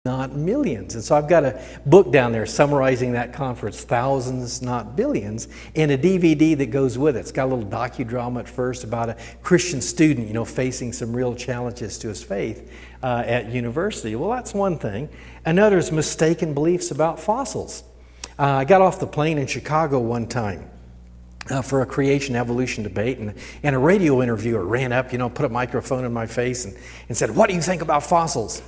not millions. And so I've got a book down there summarizing that conference, Thousands, Not Billions, and a DVD that goes with it. It's got a little docudrama at first about a Christian student, facing some real challenges to his faith at university. Well, that's one thing. Another is mistaken beliefs about fossils. I got off the plane in Chicago one time for a creation evolution debate, and a radio interviewer ran up, put a microphone in my face and said, "What do you think about fossils?"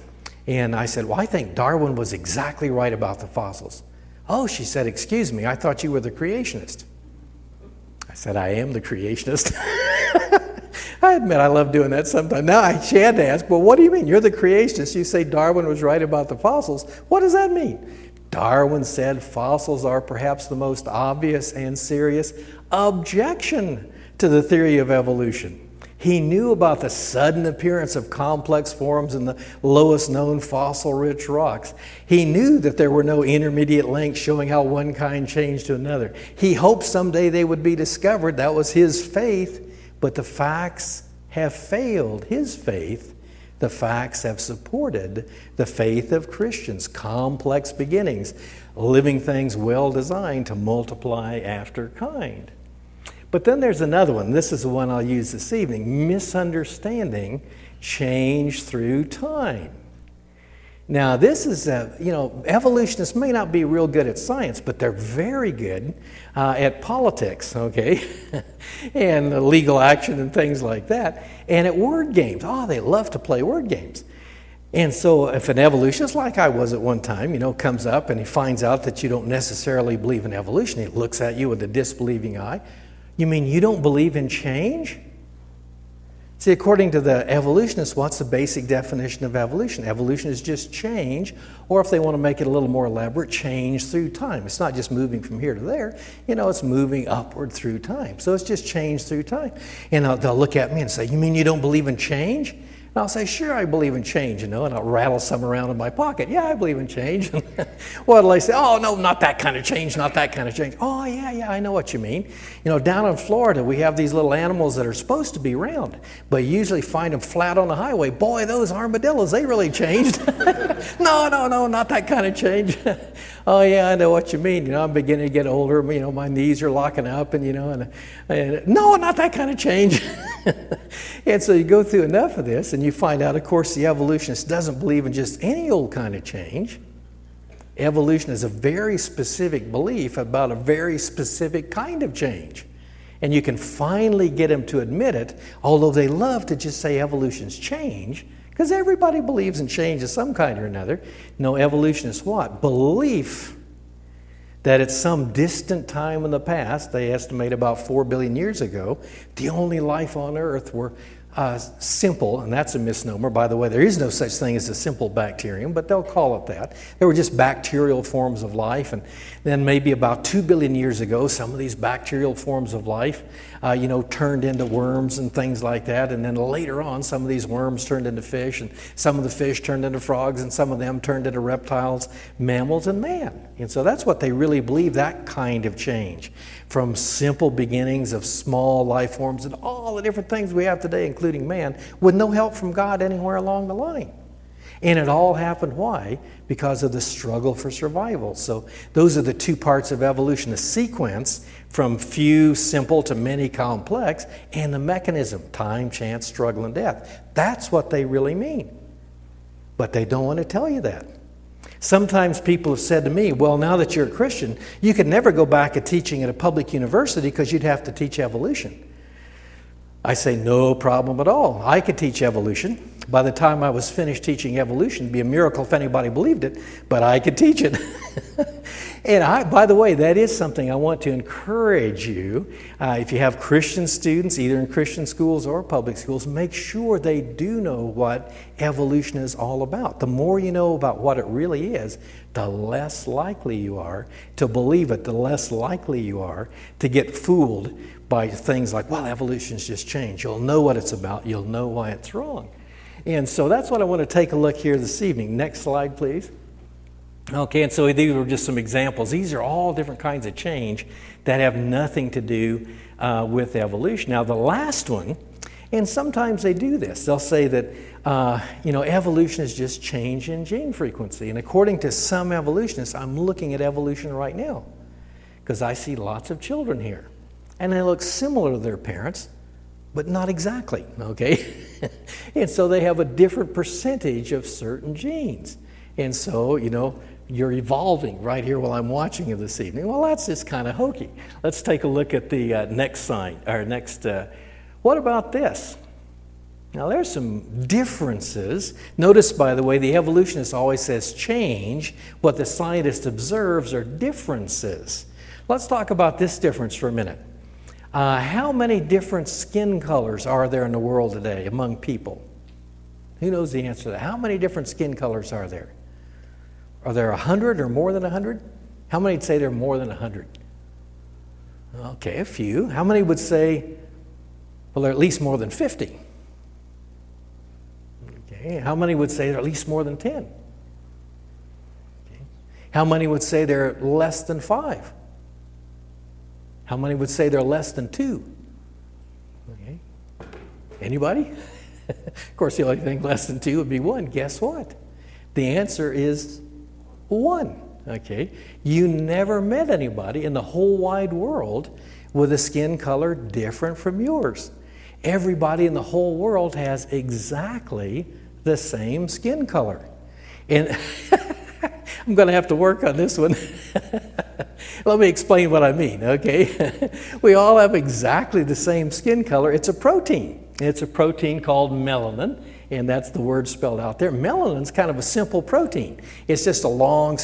And I said, "Well, I think Darwin was exactly right about the fossils." "Oh," she said, "excuse me, I thought you were the creationist." I said, "I am the creationist." I admit I love doing that sometimes. Now she had to ask, "Well, what do you mean? You're the creationist. You say Darwin was right about the fossils. What does that mean?" Darwin said fossils are perhaps the most obvious and serious objection to the theory of evolution. He knew about the sudden appearance of complex forms in the lowest known fossil-rich rocks. He knew that there were no intermediate links showing how one kind changed to another. He hoped someday they would be discovered. That was his faith, but the facts have failed his faith. The facts have supported the faith of Christians. Complex beginnings, living things well designed to multiply after kind. But then there's another one. This is the one I'll use this evening. Misunderstanding change through time. Now this is, evolutionists may not be real good at science, but they're very good at politics, okay? And legal action and things like that. And at word games. Oh, they love to play word games. And so if an evolutionist, like I was at one time, comes up and he finds out that you don't necessarily believe in evolution, he looks at you with a disbelieving eye. "You mean you don't believe in change?" See, according to the evolutionists, what's the basic definition of evolution? Evolution is just change, or if they want to make it a little more elaborate, change through time. It's not just moving from here to there, it's moving upward through time. So it's just change through time. And they'll look at me and say, "You mean you don't believe in change?" And I'll say, "Sure, I believe in change," and I'll rattle some around in my pocket. "Yeah, I believe in change." What'll they say? "Oh, no, not that kind of change, not that kind of change." "Oh, yeah, I know what you mean. Down in Florida, we have these little animals that are supposed to be round, but you usually find them flat on the highway. Boy, those armadillos, they really changed." No, not that kind of change." "Oh, yeah, I know what you mean. I'm beginning to get older. My knees are locking up, and no, not that kind of change." And so you go through enough of this, and you find out, of course, the evolutionist doesn't believe in just any old kind of change. Evolution is a very specific belief about a very specific kind of change. And you can finally get them to admit it, although they love to just say evolution's change, because everybody believes in change of some kind or another. No, evolution is what? Belief that at some distant time in the past, they estimate about 4 billion years ago, the only life on Earth were simple, and that's a misnomer. By the way, there is no such thing as a simple bacterium, but they'll call it that. They were just bacterial forms of life, and then maybe about 2 billion years ago, some of these bacterial forms of life, turned into worms and things like that, and then later on, some of these worms turned into fish, and some of the fish turned into frogs, and some of them turned into reptiles, mammals, and man. And so that's what they really believe, that kind of change. From simple beginnings of small life forms and all the different things we have today, including man, with no help from God anywhere along the line. And it all happened, why? Because of the struggle for survival. So those are the two parts of evolution, the sequence from few simple to many complex, and the mechanism, time, chance, struggle, and death. That's what they really mean. But they don't want to tell you that. Sometimes people have said to me, "Well, now that you're a Christian, you could never go back to teaching at a public university because you'd have to teach evolution." I say, no problem at all. I could teach evolution. By the time I was finished teaching evolution, it'd be a miracle if anybody believed it, but I could teach it. And by the way, that is something I want to encourage you. If you have Christian students, either in Christian schools or public schools, make sure they do know what evolution is all about. The more you know about what it really is, the less likely you are to believe it, the less likely you are to get fooled by things like, well, evolution's just change. You'll know what it's about. You'll know why it's wrong. And so that's what I want to take a look here this evening. Next slide, please. Okay, and so these were just some examples. These are all different kinds of change that have nothing to do with evolution. Now, the last one And sometimes they do this. They'll say that, evolution is just change in gene frequency. And according to some evolutionists, I'm looking at evolution right now because I see lots of children here. And they look similar to their parents, but not exactly, okay? And so they have a different percentage of certain genes. And so, you're evolving right here while I'm watching you this evening. Well, that's just kind of hokey. Let's take a look at the next sign, or next, what about this? Now, there's some differences. Notice, by the way, the evolutionist always says change. What the scientist observes are differences. Let's talk about this difference for a minute. How many different skin colors are there in the world today among people? Who knows the answer to that? How many different skin colors are there? Are there 100 or more than 100? How many would say there are more than 100? Okay, a few. How many would say, well, there are at least more than 50? Okay, how many would say there are at least more than 10? Okay. How many would say there are less than 5? How many would say there are less than 2? Okay. Anybody? Of course, the only thing less than 2 would be 1. Guess what? The answer is 1. Okay. You never met anybody in the whole wide world with a skin color different from yours. Everybody in the whole world has exactly the same skin color. And I'm going to have to work on this one. Let me explain what I mean, okay? We all have exactly the same skin color. It's a protein. It's a protein called melanin, and that's the word spelled out there. Melanin's kind of a simple protein. It's just a long